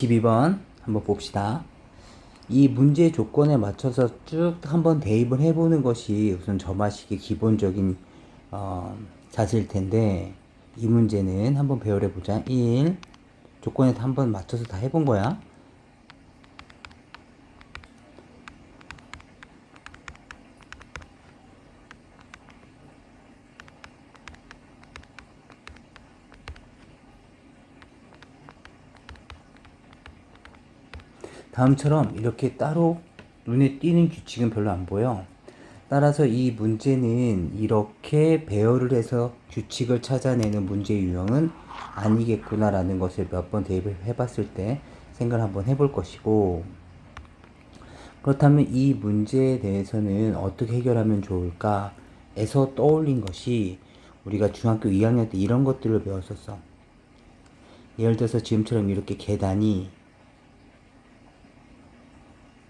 22번 한번 봅시다. 이 문제 조건에 맞춰서 쭉 한번 대입을 해보는 것이 우선 점화식의 기본적인 자세일 텐데, 이 문제는 한번 배열해 보자. 1. 조건에 한번 맞춰서 다 해본 거야. 다음처럼 이렇게 따로 눈에 띄는 규칙은 별로 안 보여. 따라서 이 문제는 이렇게 배열을 해서 규칙을 찾아내는 문제 유형은 아니겠구나라는 것을 몇 번 대입을 해봤을 때 생각을 한번 해볼 것이고, 그렇다면 이 문제에 대해서는 어떻게 해결하면 좋을까 에서 떠올린 것이, 우리가 중학교 2학년 때 이런 것들을 배웠었어. 예를 들어서 지금처럼 이렇게 계단이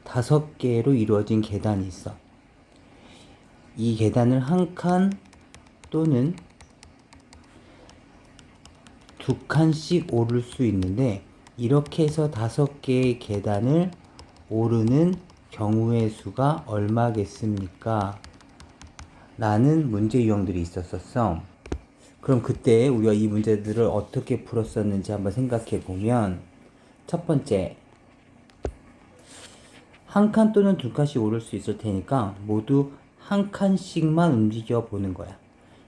5개로 이루어진 계단이 있어. 이 계단을 한 칸 또는 2칸씩 오를 수 있는데, 이렇게 해서 5개의 계단을 오르는 경우의 수가 얼마겠습니까? 라는 문제 유형들이 있었었어. 그럼 그때 우리가 이 문제들을 어떻게 풀었었는지 한번 생각해 보면, 첫 번째, 한 칸 또는 2칸씩 오를 수 있을 테니까 모두 한 칸씩만 움직여 보는 거야.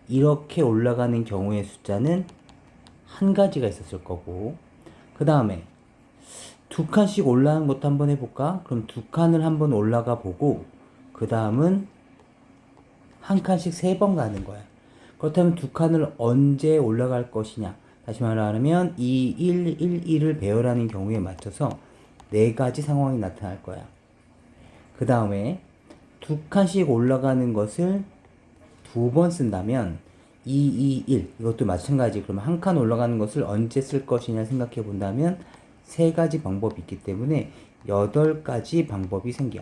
이렇게 올라가는 경우의 숫자는 한 가지가 있었을 거고, 그 다음에 2칸씩 올라가는 것도 한번 해볼까? 그럼 2칸을 한번 올라가 보고, 그 다음은 한 칸씩 3번 가는 거야. 그렇다면 2칸을 언제 올라갈 것이냐? 다시 말하면 이 1, 1, 1을 배열하는 경우에 맞춰서 4가지 상황이 나타날 거야. 그 다음에 2칸씩 올라가는 것을 2번 쓴다면 2, 2, 1 이것도 마찬가지. 그러면 한 칸 올라가는 것을 언제 쓸 것이냐 생각해 본다면 3가지 방법이 있기 때문에 8가지 방법이 생겨.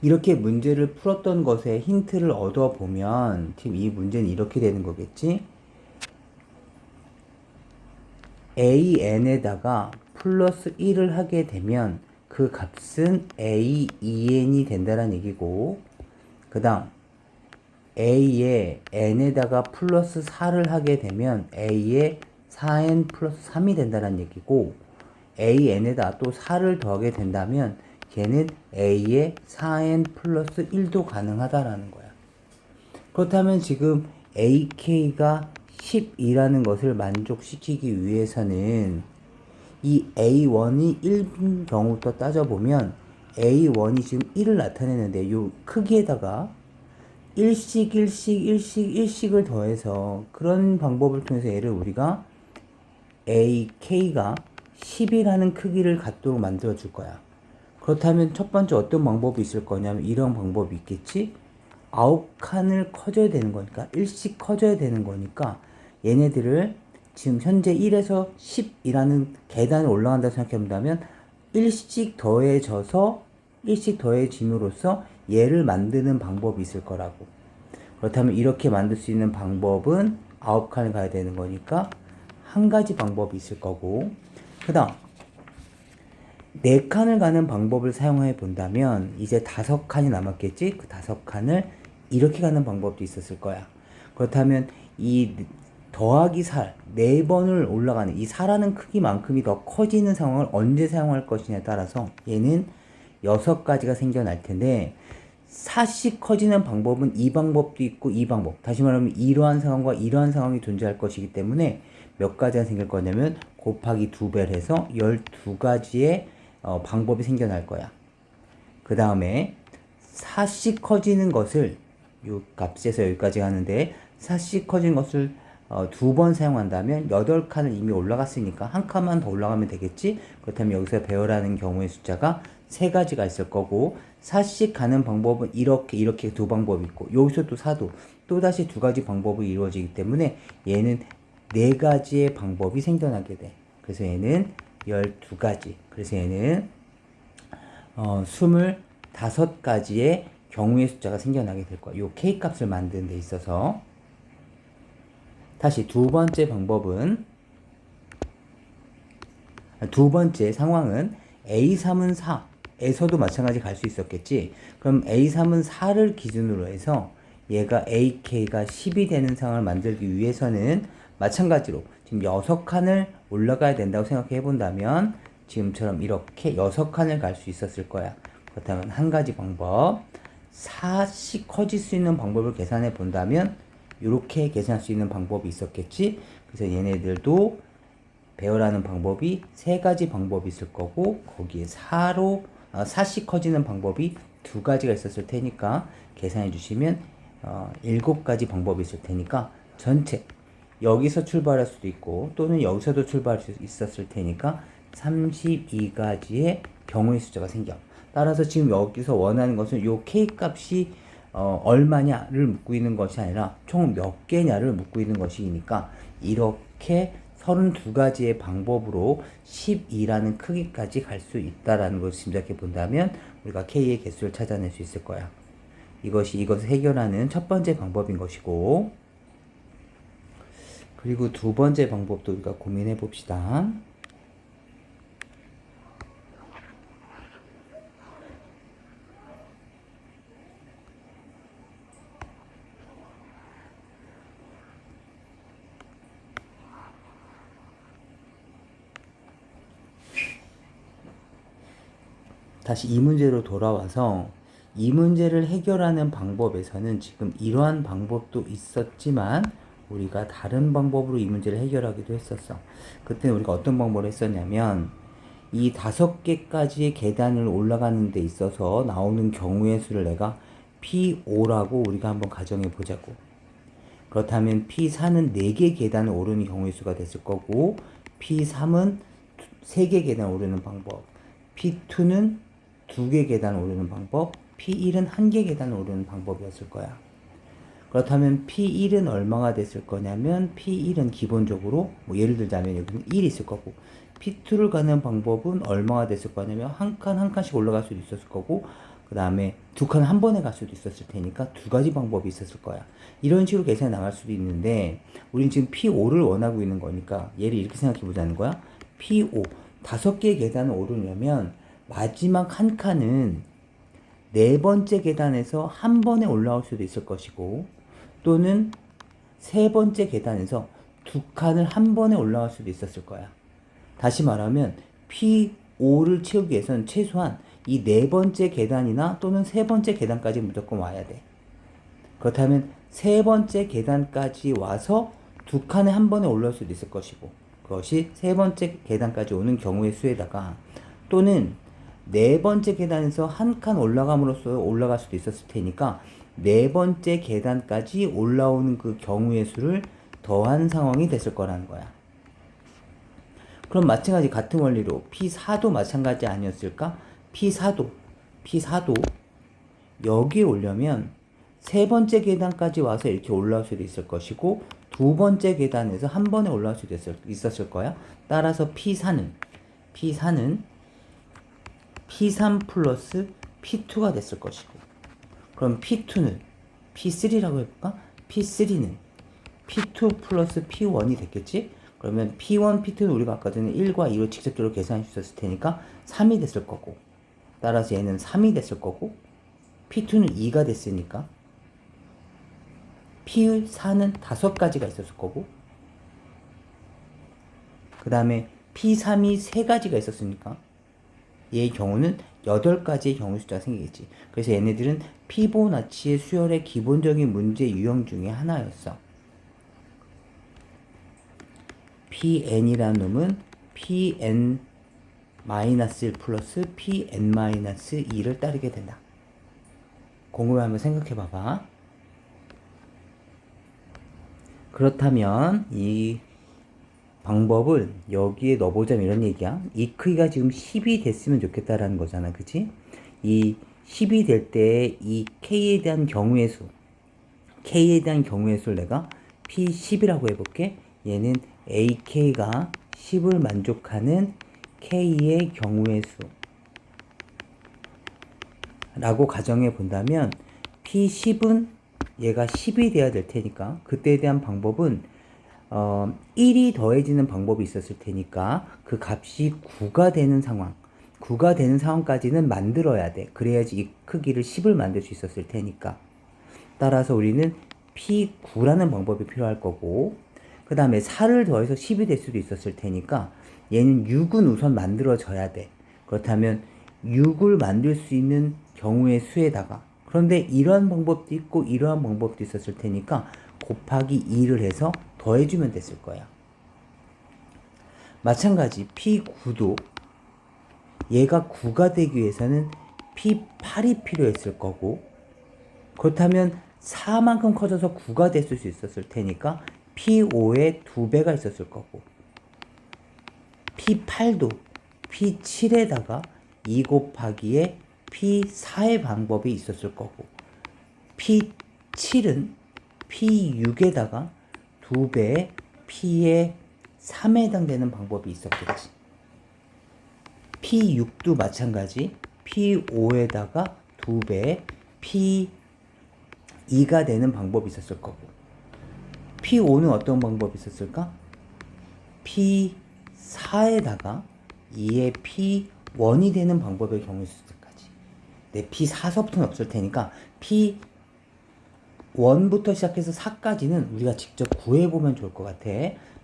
이렇게 문제를 풀었던 것에 힌트를 얻어보면 지금 이 문제는 이렇게 되는 거겠지. AN에다가 플러스 1을 하게 되면 그 값은 A2N이 된다는 얘기고, 그 다음 A에 N에다가 플러스 4를 하게 되면 A에 4N 플러스 3이 된다는 얘기고, AN에다 또 4를 더하게 된다면 걔는 A에 4N 플러스 1도 가능하다라는 거야. 그렇다면 지금 AK가 10이라는 것을 만족시키기 위해서는 이 A1이 1인 경우부터 따져보면 A1이 지금 1을 나타내는데 이 크기에다가 1씩 1씩 1씩 1씩을 더해서, 그런 방법을 통해서 얘를 우리가 AK가 10이라는 크기를 갖도록 만들어 줄 거야. 그렇다면 첫 번째 어떤 방법이 있을 거냐면 이런 방법이 있겠지. 9칸을 커져야 되는 거니까 1씩 커져야 되는 거니까 얘네들을 지금 현재 1에서 10이라는 계단을 올라간다 생각해 본다면 1씩 더해져서 1씩 더해짐으로써 얘를 만드는 방법이 있을 거라고. 그렇다면 이렇게 만들 수 있는 방법은 9칸을 가야 되는 거니까 한 가지 방법이 있을 거고, 그 다음 4칸을 가는 방법을 사용해 본다면 이제 5칸이 남았겠지. 그 5칸을 이렇게 가는 방법도 있었을 거야. 그렇다면 이 더하기 4, 4번을 올라가는 이 4라는 크기만큼이 더 커지는 상황을 언제 사용할 것이냐에 따라서 얘는 6가지가 생겨날 텐데, 4씩 커지는 방법은 이 방법도 있고 이 방법, 다시 말하면 이러한 상황과 이러한 상황이 존재할 것이기 때문에 몇 가지가 생길 거냐면 곱하기 2배를 해서 12가지의 방법이 생겨날 거야. 그 다음에 4씩 커지는 것을 이 값에서 여기까지 가는데 4씩 커진 것을 2번 사용한다면 8칸을 이미 올라갔으니까 한 칸만 더 올라가면 되겠지. 그렇다면 여기서 배열하는 경우의 숫자가 3가지가 있을 거고, 4씩 가는 방법은 이렇게 두 방법이 있고, 여기서 또 4도 또다시 2가지 방법이 이루어지기 때문에 얘는 4가지의 방법이 생겨나게 돼. 그래서 얘는 12가지. 그래서 얘는 25가지의 경우의 숫자가 생겨나게 될 거야. 요 K값을 만드는 데 있어서. 다시 두 번째 방법은 두 번째 상황은 A3은 4에서도 마찬가지 갈 수 있었겠지. 그럼 A3은 4를 기준으로 해서 얘가 AK가 10이 되는 상황을 만들기 위해서는 마찬가지로 지금 6칸을 올라가야 된다고 생각해 본다면 지금처럼 이렇게 6칸을 갈 수 있었을 거야. 그렇다면 한 가지 방법, 4씩 커질 수 있는 방법을 계산해 본다면 이렇게 계산할 수 있는 방법이 있었겠지. 그래서 얘네들도 배열하는 방법이 세 가지 방법이 있을 거고 거기에 4씩 커지는 방법이 두 가지가 있었을 테니까 계산해 주시면 7가지 방법이 있을 테니까 전체 여기서 출발할 수도 있고 또는 여기서도 출발할 수 있었을 테니까 32가지의 경우의 숫자가 생겨. 따라서 지금 여기서 원하는 것은 요 K 값이 얼마냐를 묻고 있는 것이 아니라 총 몇 개냐를 묻고 있는 것이니까 이렇게 32가지의 방법으로 12라는 크기까지 갈 수 있다라는 것을 짐작해 본다면 우리가 K의 개수를 찾아낼 수 있을 거야. 이것을 해결하는 첫 번째 방법인 것이고, 그리고 두 번째 방법도 우리가 고민해 봅시다. 다시 이 문제로 돌아와서 이 문제를 해결하는 방법에서는 지금 이러한 방법도 있었지만 우리가 다른 방법으로 이 문제를 해결하기도 했었어. 그때는 우리가 어떤 방법을 했었냐면 이 5개까지의 계단을 올라가는 데 있어서 나오는 경우의 수를 내가 P5라고 우리가 한번 가정해 보자고. 그렇다면 P4는 4개 계단을 오르는 경우의 수가 됐을 거고 P3은 3개 계단 오르는 방법, P2는 2개 계단 오르는 방법, P1은 1개 계단 오르는 방법이었을 거야. 그렇다면 P1은 얼마가 됐을 거냐면 P1은 기본적으로 뭐 예를 들자면 여기는 1이 있을 거고 P2를 가는 방법은 얼마가 됐을 거냐면 한 칸 한 칸씩 올라갈 수도 있었을 거고 그 다음에 두 칸 한 번에 갈 수도 있었을 테니까 두 가지 방법이 있었을 거야. 이런 식으로 계산이 나갈 수도 있는데 우린 지금 P5를 원하고 있는 거니까 얘를 이렇게 생각해 보자는 거야. P5 5개의 계단을 오르려면 마지막 한 칸은 네 번째 계단에서 한 번에 올라올 수도 있을 것이고 또는 세 번째 계단에서 두 칸을 한 번에 올라갈 수도 있었을 거야. 다시 말하면 P5를 채우기 위해서는 최소한 이 네 번째 계단이나 또는 세 번째 계단까지 무조건 와야 돼. 그렇다면 세 번째 계단까지 와서 두 칸에 한 번에 올라올 수도 있을 것이고 그것이 세 번째 계단까지 오는 경우의 수에다가 또는 네 번째 계단에서 한 칸 올라감으로써 올라갈 수도 있었을 테니까 네 번째 계단까지 올라오는 그 경우의 수를 더한 상황이 됐을 거라는 거야. 그럼 마찬가지 같은 원리로 P4도 마찬가지 아니었을까? P4도 여기에 오려면 세 번째 계단까지 와서 이렇게 올라올 수도 있을 것이고 두 번째 계단에서 한 번에 올라올 수도 있었을 거야. 따라서 P4는 P3 플러스 P2가 됐을 것이고 그럼 P2는 P3라고 해볼까? P3는 P2 플러스 P1이 됐겠지? 그러면 P1, P2는 우리가 아까 전에 1과 2로 직접적으로 계산해 주셨을 테니까 3이 됐을 거고 따라서 얘는 3이 됐을 거고 P2는 2가 됐으니까 P4는 5가지가 있었을 거고 그 다음에 P3이 3가지가 있었으니까 얘의 경우는 8가지의 경우 숫자가 생기겠지. 그래서 얘네들은 피보나치의 수열의 기본적인 문제 유형 중에 하나였어. Pn이라는 놈은 Pn-1 플러스 Pn-2를 따르게 된다. 곰곰이 한번 생각해 봐봐. 그렇다면 이 방법을 여기에 넣어보자면 이런 얘기야. 이 크기가 지금 10이 됐으면 좋겠다라는 거잖아. 그치? 이 10이 될 때 이 K에 대한 경우의 수를 내가 P10이라고 해볼게. 얘는 AK가 10을 만족하는 K의 경우의 수라고 가정해 본다면 P10은 얘가 10이 돼야 될 테니까 그때에 대한 방법은 1이 더해지는 방법이 있었을 테니까 그 값이 9가 되는 상황, 9가 되는 상황까지는 만들어야 돼. 그래야지 이 크기를 10을 만들 수 있었을 테니까. 따라서 우리는 P9라는 방법이 필요할 거고, 그 다음에 4를 더해서 10이 될 수도 있었을 테니까 얘는 6은 우선 만들어져야 돼. 그렇다면 6을 만들 수 있는 경우의 수에다가, 그런데 이러한 방법도 있고 이러한 방법도 있었을 테니까 곱하기 2를 해서 더해주면 됐을 거야. 마찬가지 P9도 얘가 9가 되기 위해서는 P8이 필요했을 거고, 그렇다면 4만큼 커져서 9가 됐을 수 있었을 테니까 P5의 2배가 있었을 거고, P8도 P7에다가 2 곱하기에 P4의 방법이 있었을 거고, P7은 P6에다가 2배의 P의 3에 해당되는 방법이 있었겠지. P6도 마찬가지 P5에다가 2배의 P2가 되는 방법이 있었을 거고, P5는 어떤 방법이 있었을까? P4에다가 2의 P1이 되는 방법의 경우에 있을 때까지. 네, P4서부터는 없을 테니까 P1부터 시작해서 4까지는 우리가 직접 구해보면 좋을 것 같아.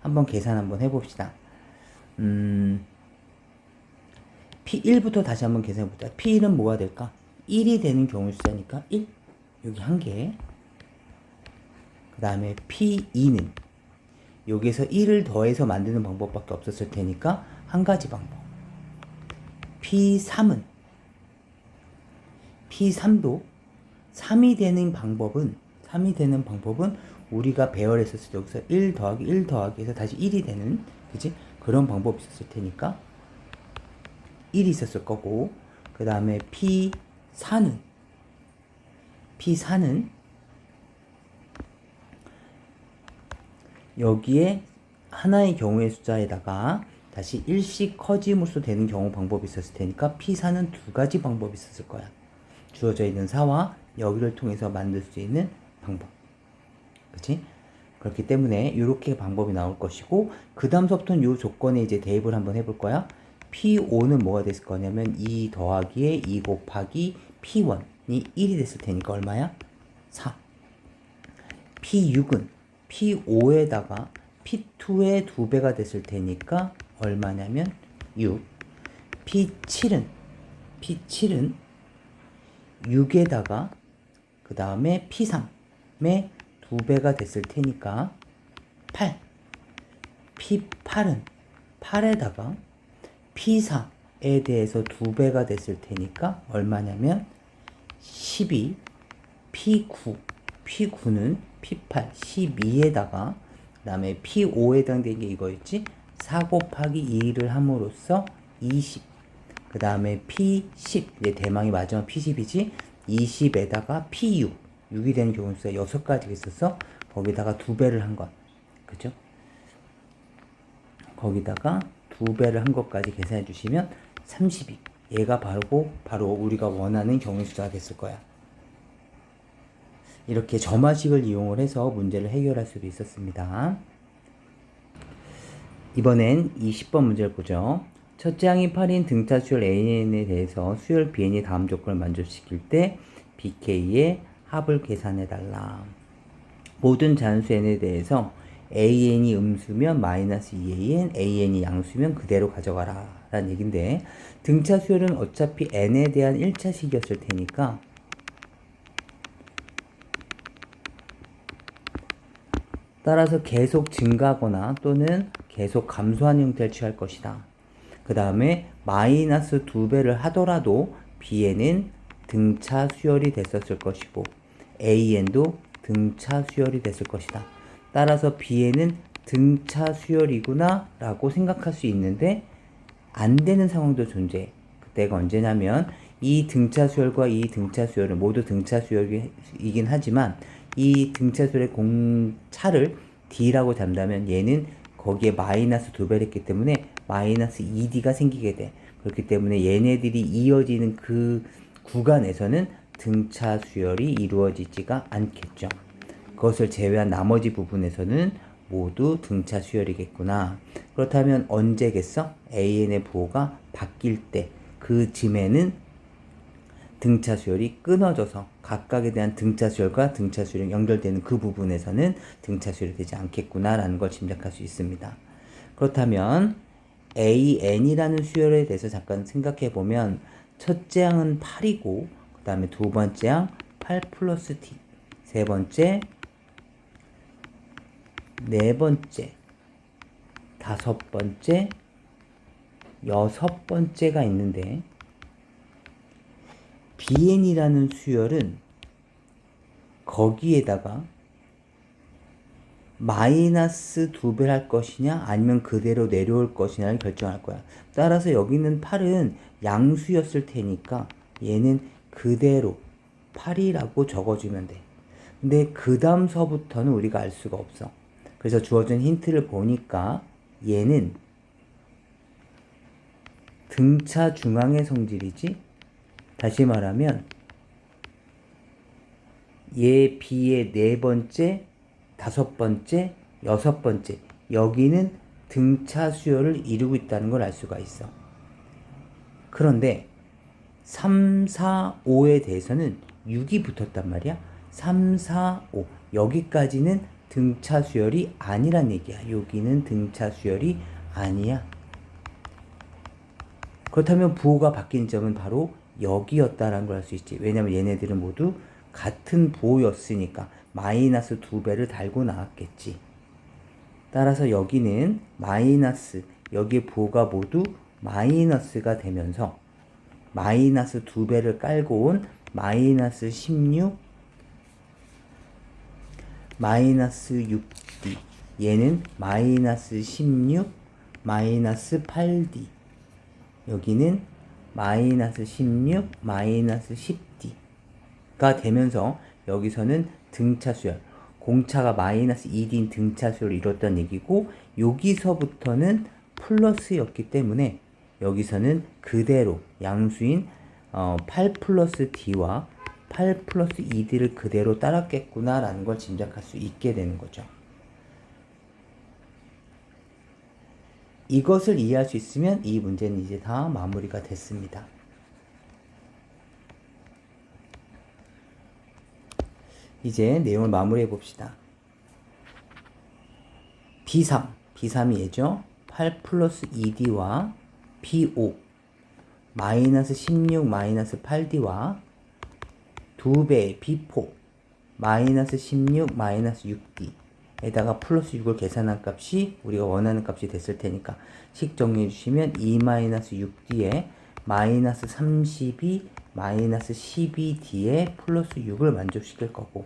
한번 계산 한번 해봅시다. P1부터 다시 한번 계산해보자. P1은 뭐가 될까? 1이 되는 경우 숫자니까 1. 여기 한 개. 그 다음에 P2는 여기에서 1을 더해서 만드는 방법밖에 없었을 테니까 한 가지 방법. P3도 3이 되는 방법은 우리가 배열했었을 때 여기서 1 더하기 1 더하기 해서 다시 1이 되는, 그지? 그런 방법이 있었을 테니까 1이 있었을 거고, 그 다음에 P4는 여기에 하나의 경우의 숫자에다가 다시 1씩 커짐으로써 되는 경우 방법이 있었을 테니까 P4는 두 가지 방법이 있었을 거야. 주어져 있는 4와 여기를 통해서 만들 수 있는 방법. 그치? 그렇기 때문에 이렇게 방법이 나올 것이고, 그 다음서부터는 이 조건에 이제 대입을 한번 해볼 거야. P5는 뭐가 됐을 거냐면 2 더하기에 2 곱하기 P1이 1이 됐을 테니까 얼마야? 4. P6은 P5에다가 P2의 2배가 됐을 테니까 얼마냐면 6. P7은 6에다가 그 다음에 P3의 2배가 됐을 테니까 8. P8은 8에다가 P4에 대해서 2배가 됐을 테니까 얼마냐면 12. P9는 P8, 12에다가 그 다음에 P5에 해당되는 게 이거였지? 4 곱하기 2를 함으로써 20. 그 다음에 P10, 이제 대망의 마지막 P10이지? 20에다가 P6, 6이 되는 경우 수가 6가지가 있었어. 거기다가 2배를 한 것. 그죠? 거기다가 2배를 한 것까지 계산해 주시면 32. 얘가 바로 우리가 원하는 경우 수가 됐을 거야. 이렇게 점화식을 이용을 해서 문제를 해결할 수도 있었습니다. 이번엔 이 10번 문제를 보죠. 첫째 항이 8인 등차 수열 AN에 대해서 수열 BN이 다음 조건을 만족시킬 때 BK의 합을 계산해달라. 모든 잔수 N에 대해서 AN이 음수면 마이너스 2AN, AN이 양수면 그대로 가져가라 라는 얘기인데, 등차 수열은 어차피 N에 대한 1차식이었을 테니까 따라서 계속 증가하거나 또는 계속 감소하는 형태를 취할 것이다. 그 다음에 마이너스 2배를 하더라도 B에는 등차 수열이 됐었을 것이고 AN도 등차 수열이 됐을 것이다. 따라서 B에는 등차 수열이구나 라고 생각할 수 있는데 안 되는 상황도 존재해. 그때가 언제냐면 이 등차 수열과 이 등차 수열은 모두 등차 수열이긴 하지만 이 등차 수열의 공차를 D라고 잡는다면 얘는 거기에 마이너스 2배를 했기 때문에 마이너스 2D가 생기게 돼. 그렇기 때문에 얘네들이 이어지는 그 구간에서는 등차 수열이 이루어지지가 않겠죠. 그것을 제외한 나머지 부분에서는 모두 등차 수열이겠구나. 그렇다면 언제겠어? AN의 부호가 바뀔 때 그 즈음에는 등차 수열이 끊어져서 각각에 대한 등차 수열과 등차 수열이 연결되는 그 부분에서는 등차 수열이 되지 않겠구나라는 걸 짐작할 수 있습니다. 그렇다면 AN이라는 수열에 대해서 잠깐 생각해 보면 첫째 항은 8이고 그 다음에 두 번째 항 8 플러스 t, 세 번째, 네 번째, 다섯 번째, 여섯 번째가 있는데 BN이라는 수열은 거기에다가 마이너스 2배를 할 것이냐 아니면 그대로 내려올 것이냐를 결정할 거야. 따라서 여기 있는 8은 양수였을 테니까 얘는 그대로 8이라고 적어주면 돼. 근데 그 다음서부터는 우리가 알 수가 없어. 그래서 주어진 힌트를 보니까 얘는 등차 중앙의 성질이지. 다시 말하면 얘 B의 네 번째, 다섯 번째, 여섯 번째 여기는 등차 수열을 이루고 있다는 걸 알 수가 있어. 그런데 3, 4, 5에 대해서는 6이 붙었단 말이야. 3, 4, 5 여기까지는 등차 수열이 아니란 얘기야. 여기는 등차 수열이 아니야. 그렇다면 부호가 바뀐 점은 바로 여기였다라는 걸 알 수 있지. 왜냐면 얘네들은 모두 같은 부호였으니까 마이너스 2배를 달고 나왔겠지. 따라서 여기는 마이너스, 여기의 부호가 모두 마이너스가 되면서 마이너스 2배를 깔고 온 마이너스 16, 마이너스 6D, 얘는 마이너스 16, 마이너스 8D, 여기는 마이너스 16, 마이너스 10D가 되면서 여기서는 등차 수열, 공차가 마이너스 2D인 등차 수열을 이뤘다는 얘기고 여기서부터는 플러스였기 때문에 여기서는 그대로 양수인 8 플러스 D와 8 플러스 2D를 그대로 따랐겠구나 라는 걸 짐작할 수 있게 되는 거죠. 이것을 이해할 수 있으면 이 문제는 이제 다 마무리가 됐습니다. 이제 내용을 마무리해 봅시다. B3이 얘죠. 8 플러스 2D와 B5 마이너스 16 마이너스 8D와 2배 B4 마이너스 16 마이너스 6D 에다가 플러스 6을 계산한 값이 우리가 원하는 값이 됐을 테니까 식 정리해 주시면 2 마이너스 6D에 마이너스 32 마이너스 12D에 플러스 6을 만족시킬 거고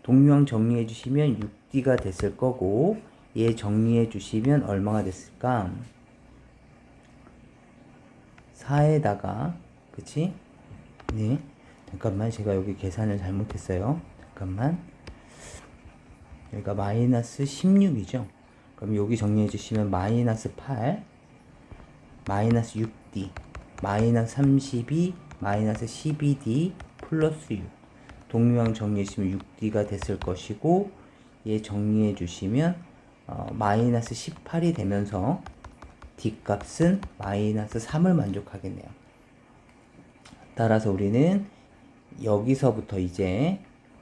동류항 정리해 주시면 6D가 됐을 거고 얘 정리해 주시면 얼마가 됐을까? 4에다가 그치? 네 잠깐만 제가 여기 계산을 잘못했어요. 잠깐만 여기가 마이너스 16이죠. 그럼 여기 정리해 주시면 마이너스 8 마이너스 6D 마이너스 32 마이너스 12D 플러스 6 동류항 정리해 주시면 6D가 됐을 것이고 얘 정리해 주시면 마이너스 18이 되면서 D 값은 마이너스 3을 만족하겠네요. 따라서 우리는 여기서부터 이제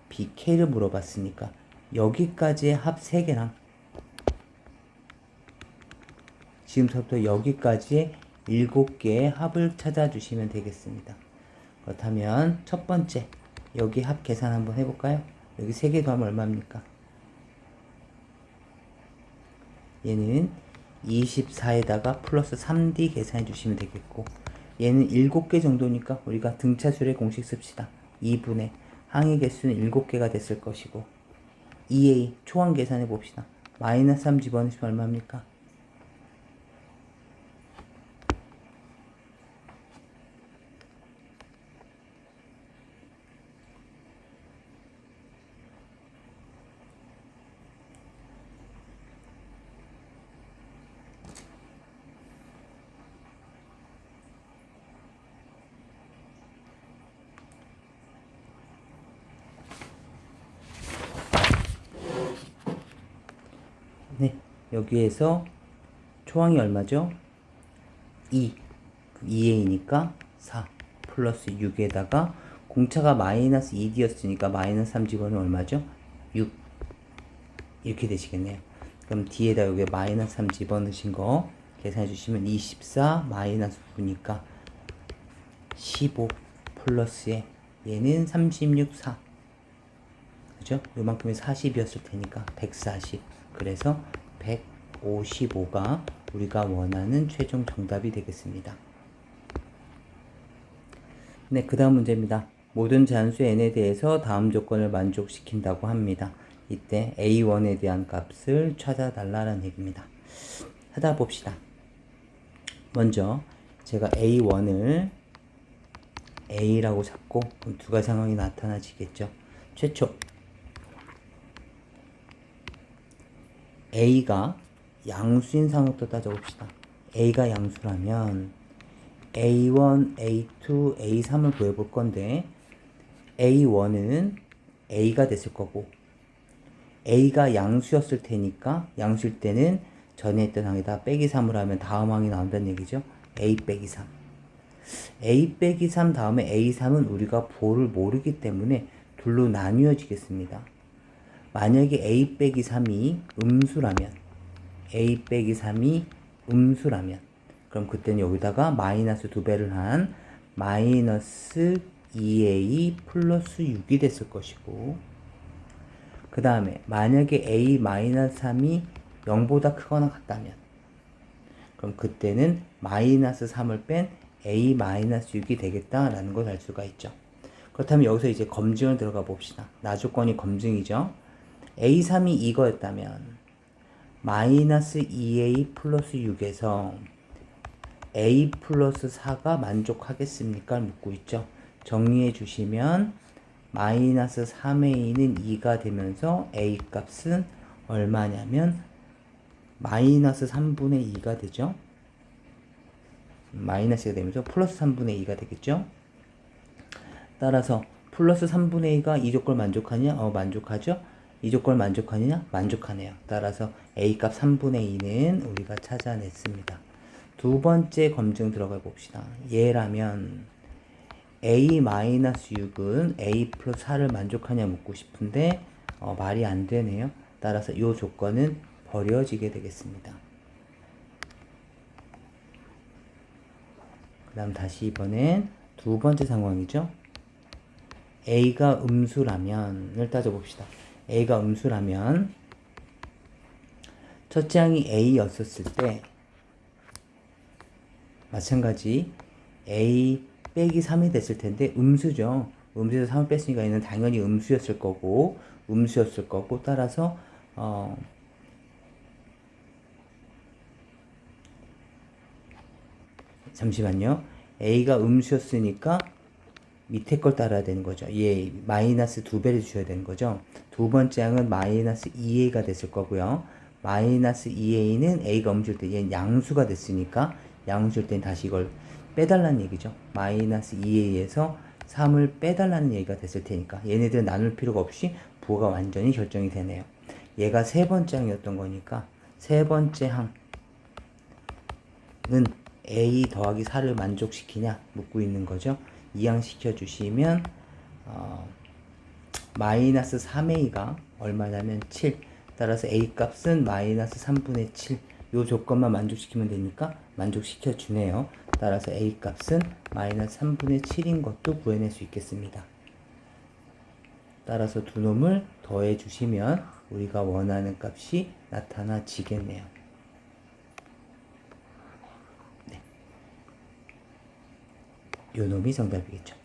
BK를 물어봤으니까 여기까지의 합 3개랑 지금부터 여기까지의 7개의 합을 찾아주시면 되겠습니다. 그렇다면 첫 번째 여기 합 계산 한번 해볼까요? 여기 3개 더하면 얼마입니까? 얘는 24에다가 플러스 3D 계산해 주시면 되겠고 얘는 7개 정도니까 우리가 등차수열의 공식 씁시다. 2분의 항의 개수는 7개가 됐을 것이고 2A 초항 계산해 봅시다. 마이너스 3 집어넣으시면 얼마입니까? 여기에서 초항이 얼마죠? 2. 2a니까 4 플러스 6에다가 공차가 마이너스 2d였으니까 마이너스 3 집어넣으면 얼마죠? 6. 이렇게 되시겠네요. 그럼 뒤에다 여기 마이너스 3 집어넣으신 거 계산해 주시면 24 마이너스 9니까 15 플러스에 얘는 36, 4. 그죠? 요만큼이 40이었을 테니까 140. 그래서 155가 우리가 원하는 최종 정답이 되겠습니다. 네, 그 다음 문제입니다. 모든 자연수 n에 대해서 다음 조건을 만족시킨다고 합니다. 이때 a1에 대한 값을 찾아달라는 얘기입니다. 찾아봅시다. 먼저 제가 a1을 a라고 잡고 두 가지 상황이 나타나지겠죠. 최초 a가 양수인 상황부터 따져봅시다. a가 양수라면 a1, a2, a3을 구해볼 건데 a1은 a가 됐을 거고 a가 양수였을 테니까 양수일 때는 전에 했던 항에다 빼기 3을 하면 다음 항이 나온다는 얘기죠. a 빼기 3 a 빼기 3 다음에 a3은 우리가 보를 모르기 때문에 둘로 나뉘어지겠습니다. 만약에 a 빼기 3이 음수라면 a 빼기 3이 음수라면 그럼 그때는 여기다가 마이너스 2배를 한 마이너스 2a 플러스 6이 됐을 것이고 그 다음에 만약에 a 마이너스 3이 0보다 크거나 같다면 그럼 그때는 마이너스 3을 뺀 a 마이너스 6이 되겠다라는 걸 알 수가 있죠. 그렇다면 여기서 이제 검증을 들어가 봅시다. 나조건이 검증이죠. a3이 이거였다면 마이너스 2a 플러스 6에서 a 플러스 4가 만족하겠습니까? 묻고 있죠. 정리해 주시면 마이너스 3a는 2가 되면서 a 값은 얼마냐면 마이너스 3분의 2가 되죠. 마이너스가 되면서 플러스 3분의 2가 되겠죠. 따라서 플러스 3분의 2가 이 조건을 만족하냐? 만족하죠. 이 조건을 만족하느냐? 만족하네요. 따라서 a 값 3분의 2는 우리가 찾아냈습니다. 두 번째 검증 들어가 봅시다. 얘라면 a-6은 a 플러스 4를 만족하냐 묻고 싶은데 말이 안 되네요. 따라서 이 조건은 버려지게 되겠습니다. 그 다음 다시 이번엔 두 번째 상황이죠. a가 음수라면을 따져봅시다. a가 음수라면 첫째 항이 a였었을 때 마찬가지 a 빼기 3이 됐을 텐데 음수죠. 음수에서 3을 뺐으니까 얘는 당연히 음수였을 거고 따라서 잠시만요. a가 음수였으니까 밑에 걸 따라야 되는 거죠. 얘 마이너스 2배를 주셔야 되는 거죠. 두 번째 항은 마이너스 2a가 됐을 거고요. 마이너스 2a는 a가 음수일 때 얘는 양수가 됐으니까 양수일 땐 다시 이걸 빼달라는 얘기죠. 마이너스 2a에서 3을 빼달라는 얘기가 됐을 테니까 얘네들은 나눌 필요가 없이 부호가 완전히 결정이 되네요. 얘가 세 번째 항이었던 거니까 세 번째 항은 a 더하기 4를 만족시키냐 묻고 있는 거죠. 이항시켜 주시면 마이너스 3a가 얼마냐면 7. 따라서 a 값은 마이너스 3분의 7. 요 조건만 만족시키면 되니까 만족시켜 주네요. 따라서 a 값은 마이너스 3분의 7인 것도 구해낼 수 있겠습니다. 따라서 두 놈을 더해 주시면 우리가 원하는 값이 나타나지겠네요. 네. 요 놈이 정답이겠죠.